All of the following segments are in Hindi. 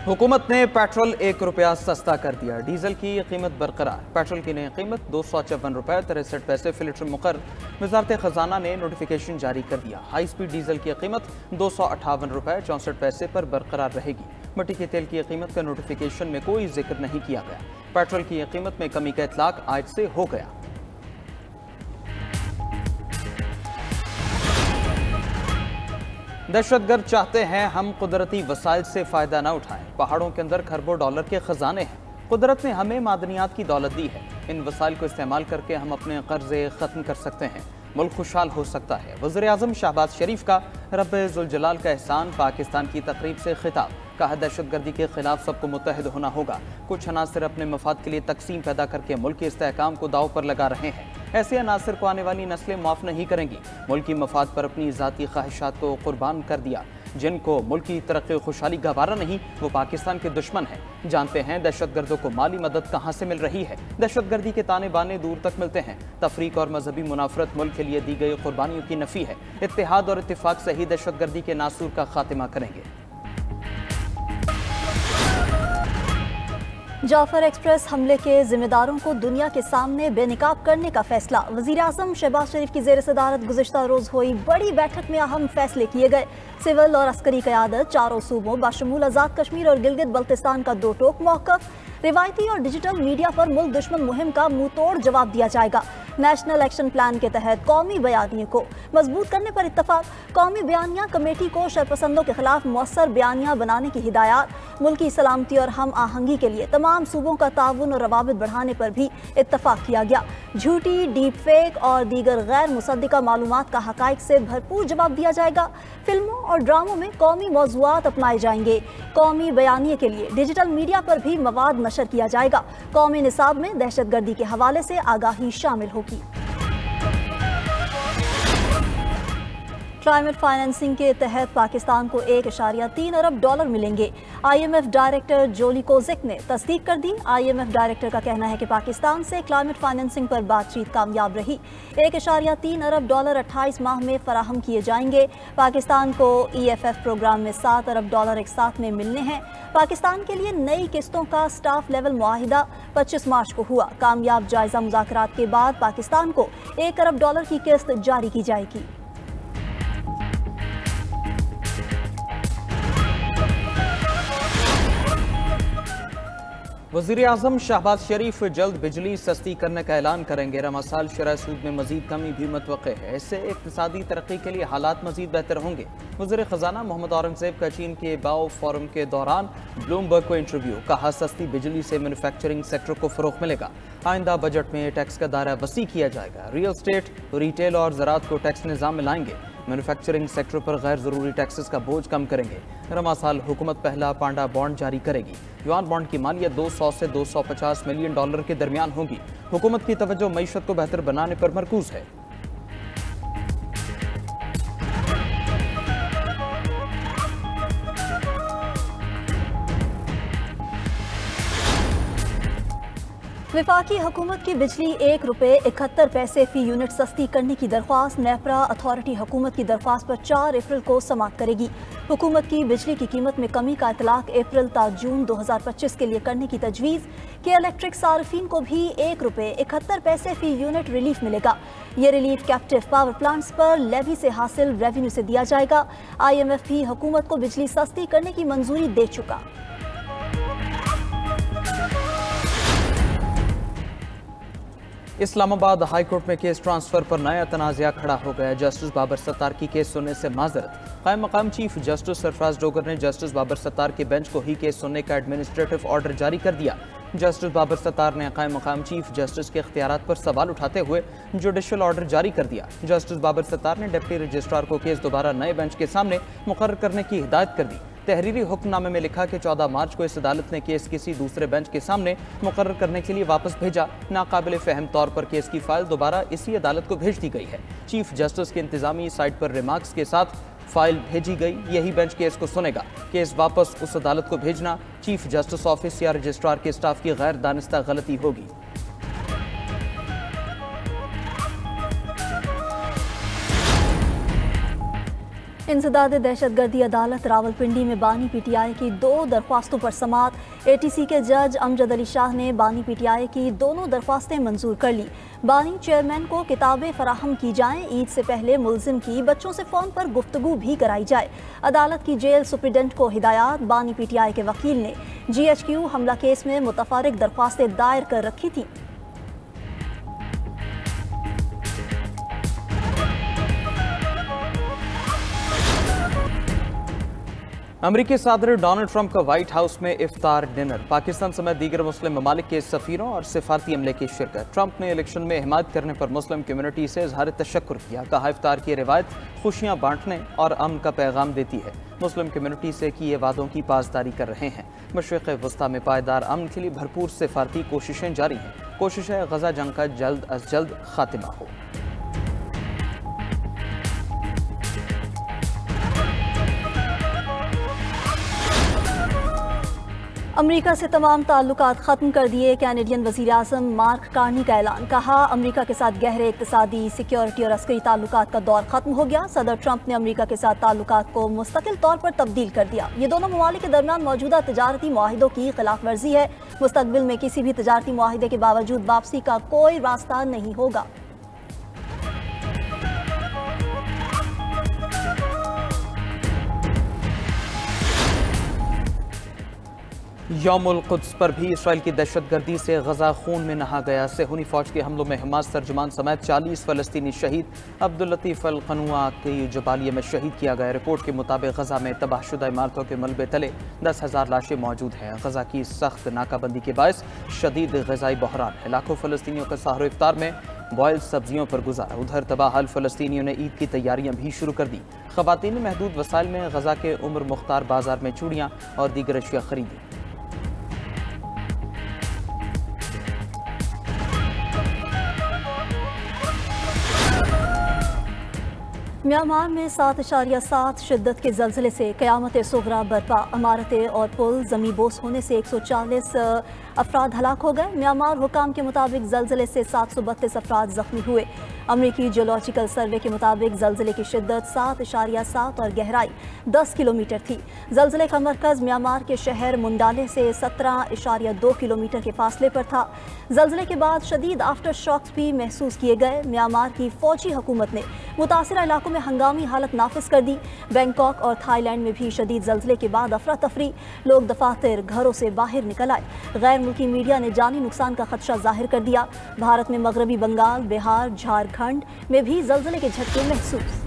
हुकूमत ने पेट्रोल ₹1 सस्ता कर दिया। डीजल की कीमत बरकरार। पेट्रोल की नई कीमत ₹254.63 फी लीटर मुकर्रर। वजारत खजाना ने नोटिफिकेशन जारी कर दिया। हाई स्पीड डीजल की कीमत ₹258.64 पर बरकरार रहेगी। मिट्टी के तेल की कीमत का नोटिफिकेशन में कोई जिक्र नहीं किया गया। पेट्रोल की कीमत में कमी का इतलाक आज से हो गया। दहशतगर्द चाहते हैं हम कुदरती वसाइल से फ़ायदा न उठाएं। पहाड़ों के अंदर खरबों डॉलर के ख़जाने हैं। कुदरत ने हमें मादनियात की दौलत दी है। इन वसाइल को इस्तेमाल करके हम अपने कर्जे ख़त्म कर सकते हैं। मुल्क खुशहाल हो सकता है। वज़ीर-ए-आज़म शहबाज शरीफ का रब-ए-ज़ुल-जलाल का एहसान। पाकिस्तान की तकरीब से खिताब। कहा, दहशतगर्दी के खिलाफ सबको मुत्तहिद होना होगा। कुछ अनासर अपने मफाद के लिए तकसीम पैदा करके मुल्क के इस्तेहकाम को दाव पर लगा रहे हैं। ऐसे अनासर को आने वाली नस्लें माफ़ नहीं करेंगी। मुल्क की मफाद पर अपनी ज़ाती ख्वाहिशात को कुर्बान कर दिया। जिनको मुल्क की तरक्की खुशहाली गवारा नहीं, वो पाकिस्तान के दुश्मन हैं। जानते हैं दहशतगर्दों को माली मदद कहाँ से मिल रही है। दहशतगर्दी के ताने बाने दूर तक मिलते हैं। तफरीक और मजहबी मुनाफरत मुल्क के लिए दी गई कुर्बानियों की नफ़ी है। इत्तेहाद और इत्तिफाक से ही दहशतगर्दी के नासूर का खात्मा करेंगे। जाफर एक्सप्रेस हमले के जिम्मेदारों को दुनिया के सामने बेनकाब करने का फैसला। वज़ीर-ए-आज़म शहबाज शरीफ की ज़ेर सदारत गुज़िश्ता रोज़ हुई बड़ी बैठक में अहम फैसले किए गए। सिविल और अस्करी क़यादत चारों सूबों बाशमूल आज़ाद कश्मीर और गिलगित बल्तिस्तान का दो टोक मौक़िफ़। रिवायती और डिजिटल मीडिया पर मुल्क दुश्मन मुहिम का मुंह तोड़ जवाब दिया जाएगा। नेशनल एक्शन प्लान के तहत कौमी बयानिए को मजबूत करने पर इत्तफाक। कौमी बयानिया कमेटी को शरपसंदों के खिलाफ मौसर बयानिया बनाने की हिदायत। मुल्की सलामती और हम आहंगी के लिए तमाम सूबों का ताउन और रवाबित बढ़ाने पर भी इत्तफाक किया गया। झूठी, डीप फेक और दीगर गैर मुसद्दिका मालूमात का हकाइक से भरपूर जवाब दिया जाएगा। फिल्मों और ड्रामों में कौमी मौज़ूआत अपनाए जाएंगे। कौमी बयानिए के लिए डिजिटल मीडिया पर भी मवाद नशर किया जाएगा। कौमी निसाब में दहशतगर्दी के हवाले से आगाही शामिल होगी। क्लाइमेट फाइनेंसिंग के तहत पाकिस्तान को $1.3 अरब मिलेंगे। IMF डायरेक्टर जोली कोजिक ने तस्दीक कर दी। IMF डायरेक्टर का कहना है कि पाकिस्तान से क्लाइमेट फाइनेंसिंग पर बातचीत कामयाब रही। $1.3 अरब 28 माह में फराहम किए जाएंगे। पाकिस्तान को EFF प्रोग्राम में $7 अरब एक साथ में मिलने हैं। पाकिस्तान के लिए नई किस्तों का स्टाफ लेवल मुआहिदा 25 मार्च को हुआ। कामयाब जायजा मुज़ाकरात के बाद पाकिस्तान को $1 अरब की किस्त जारी की जाएगी। वज़ीर-ए-आज़म शहबाज शरीफ जल्द बिजली सस्ती करने का ऐलान करेंगे। रमा साल शरह सूद में मजीद कमी भी मुतवक्के है। इससे इक़्तिसादी तरक्की के लिए हालात मजीद बेहतर होंगे। वज़ीर ख़जाना मोहम्मद औरंगज़ेब का चीन के बाओ फोरम के दौरान ब्लूमबर्ग को इंटरव्यू। कहा, सस्ती बिजली से मैन्युफैक्चरिंग सेक्टर को फ़रोग़ मिलेगा। आइंदा बजट में टैक्स का दायरा वसी किया जाएगा। रियल स्टेट, रिटेल और ज़राअत को टैक्स निज़ाम में लाएंगे। मैन्युफैक्चरिंग सेक्टर पर गैर ज़रूरी टैक्सेस का बोझ कम करेंगे। रमा साल हुकूमत पहला पांडा बॉन्ड जारी करेगी। युआन बॉन्ड की मालियत $200 से $250 मिलियन के दरमियान होगी। हुकूमत की तवज्जो मईशत को बेहतर बनाने पर मरकूज है। वफाकी हुकूमत की बिजली ₹1.71 फी यूनिट सस्ती करने की दरख्वास्त। नेपरा अथॉरिटी हुकूमत की दरख्वास्त पर 4 अप्रैल को समाअत करेगी। हुकूमत की बिजली की कीमत में कमी का इतलाक अप्रैल ता जून 2025 के लिए करने की तजवीज़। के इलेक्ट्रिक सार्फिन को भी ₹1.71 फी यूनिट रिलीफ मिलेगा। ये रिलीफ कैप्टिव पावर प्लांट्स पर लेवी से हासिल रेवेन्यू से दिया जाएगा। IMF भी हुकूमत को बिजली सस्ती करने की मंजूरी दे चुका। इस्लामाबाद हाई कोर्ट में केस ट्रांसफर पर नया तनाज़ा खड़ा हो गया। जस्टिस बाबर सत्तार की केस सुनने से माजरत। कायम मकाम चीफ जस्टिस सरफराज डोगर ने जस्टिस बाबर सत्तार के बेंच को ही केस सुनने का एडमिनिस्ट्रेटिव ऑर्डर जारी कर दिया। जस्टिस बाबर सत्तार ने कायम मकाम चीफ जस्टिस के इख्तियारात पर सवाल उठाते हुए जुडिशल ऑर्डर जारी कर दिया। जस्टिस बाबर सत्तार ने डिप्टी रजिस्ट्रार को केस दोबारा नए बेंच के सामने मुकर्रर करने की हिदायत कर दी। तहरीरी हुक्मनामे में लिखा कि 14 मार्च को इस अदालत ने केस किसी दूसरे बेंच के सामने मुकर्रर करने के लिए वापस भेजा। नाकाबिल फ़हम तौर पर केस की फाइल दोबारा इसी अदालत को भेज दी गई है। चीफ जस्टिस के इंतजामी साइट पर रिमार्क्स के साथ फाइल भेजी गई। यही बेंच केस को सुनेगा। केस वापस उस अदालत को भेजना चीफ जस्टिस ऑफिस या रजिस्ट्रार के स्टाफ की गैर दानिस्ता गलती होगी। इंसदाद दहशतगर्दी अदालत रावलपिंडी में बानी पीटीआई की 2 दरख्वास्तों पर समाअत। एटीसी के जज अमजद अली शाह ने बानी पीटीआई की दोनों दरख्वास्तें मंजूर कर ली। बानी चेयरमैन को किताबें फराहम की जाएं, ईद से पहले मुलजिम की बच्चों से फ़ोन पर गुफ्तगू भी कराई जाए। अदालत की जेल सुप्रिटेंडेंट को हिदायत। बानी पीटीआई के वकील ने GHQ हमला केस में मुतफर्रिक दरख्वास्तें दायर कर रखी थी। अमरीकी सदर डोनाल्ड ट्रंप का व्हाइट हाउस में इफ्तार डिनर। पाकिस्तान समेत दीगर मुस्लिम ममालिक के सफीरों और सिफारती अमले की शिरकत। ट्रंप ने इलेक्शन में हिमायत करने पर मुस्लिम कम्युनिटी से इजहार तशक्कुर किया। कहा, इफ्तार की रिवायत खुशियां बांटने और अमन का पैगाम देती है। मुस्लिम कम्युनिटी से किए वादों की पासदारी कर रहे हैं। मशरिक़ वस्ता में पायदार अमन के लिए भरपूर सिफारती कोशिशें जारी हैं। कोशिश है गजा जंग का जल्द अज जल्द खात्मा हो। अमरीका से तमाम ताल्लुकात ख़त्म कर दिए। कैनेडियन वज़ीर आज़म मार्क कार्नी का ऐलान। कहा, अमरीका के साथ गहरे इक़्तिसादी, सिक्योरिटी और अस्करी ताल्लुकात का दौर ख़त्म हो गया। सदर ट्रंप ने अमरीका के साथ ताल्लुकात को मुस्तकिल तौर पर तब्दील कर दिया। ये दोनों ममालिक के दरमियान मौजूदा तजारती मुआहिदों की खिलाफ वर्जी है। मुस्तक़बिल में किसी भी तजारती मुआहिदे के बावजूद वापसी का कोई रास्ता नहीं होगा। यौमुल कुद्स पर भी इसराइल की दहशतगर्दी से गजा खून में नहा गया। सेहूनी फौज के हमलों में हमास तर्जुमान समेत 40 फ़लस्तीनी शहीद। अब्दुल लतीफ़ अल क़नुआ की जबालिया में शहीद किया गया। रिपोर्ट के मुताबिक गजा में तबाहशुदा इमारतों के मलबे तले 10,000 लाशें मौजूद हैं। गजा की सख्त नाकाबंदी के बायस शदीद ग़िज़ाई बहरान है। लाखों फ़लस्तीनियों का सहर इफ्तार में बॉयल सब्जियों पर गुजारा। उधर तबाहल फ़लस्तीनियों ने ईद की तैयारियां भी शुरू कर दी। ख़वातीन ने महदूद वसाइल में गजा के उम्र मुख्तार बाजार में चूड़ियाँ और दीगर अशिया खरीदी। म्यांमार में 7.7 शिद्दत के ज़लज़ले से क़यामत सुग़रा बरपा। इमारतें और पुल ज़मींबोस होने से 140 अफराद हलाक हो गए। म्यांमार हुकाम के मुताबिक ज़लज़ले से 732 अफराद ज़ख्मी हुए। अमरीकी जियोलॉजिकल सर्वे के मुताबिक ज़लज़ले की शिद्दत 7.7 और गहराई 10 किलोमीटर थी। ज़लज़ले का मरकज़ म्यांमार के शहर मुंडाले से 17.2 किलोमीटर के फासले पर था। ज़लज़ले के बाद शदीद आफ्टर शॉक्स भी महसूस किए गए। म्यांमार की फ़ौजी हुकूमत ने मुतासिरा इलाकों में हंगामी हालत नाफिज कर दी। बैंकॉक और थाईलैंड में भी शदीद ज़लज़ले के बाद अफरा तफरी। लोग दफातर घरों से बाहर निकल आए। गैर मुल्की मीडिया ने जानी नुकसान का खदशा जाहिर कर दिया। भारत में मगरबी बंगाल, बिहार, झारखंड में भी ज़लज़ले के झटके महसूस।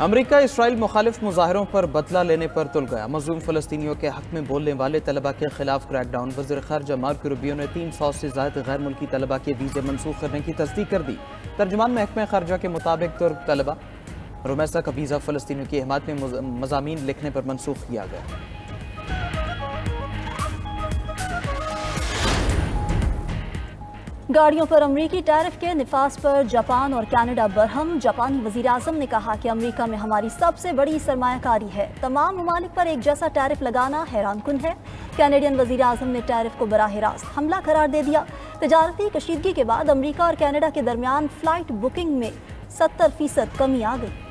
अमरीका इसराइल मुखालिफ मुजाहरों पर बदला लेने पर तुल गया। मज़लूम फ़लस्तीनियों के हक़ में बोलने वाले तलबा के खिलाफ क्रैकडाउन। वज़ीर ख़ारिजा मार्को रूबियो ने 300 से ज़ायद गैर मुल्की तलबा के वीज़े मनसूख करने की तस्दीक कर दी। तर्जुमान महकमा ख़ारिजा के मुताबिक तुर्क तलबा रुमैसा का वीज़ा फ़लस्तीनियों की हिमायत में मज़ामीन लिखने पर मनसूख किया गया। गाड़ियों पर अमरीकी टैरिफ के निफाज पर जापान और कनाडा बरहम। जापानी वज़ीर आज़म ने कहा कि अमरीका में हमारी सबसे बड़ी सरमायाकारी है। तमाम ममालिक पर एक जैसा टैरिफ लगाना हैरानकुन है। कैनेडियन वज़ीर आज़म ने टैरिफ को बराह रास्त हमला करार दे दिया। तजारती कशीदगी के बाद अमरीका और कनाडा के दरमियान फ़्लाइट बुकिंग में 70% कमी आ गई।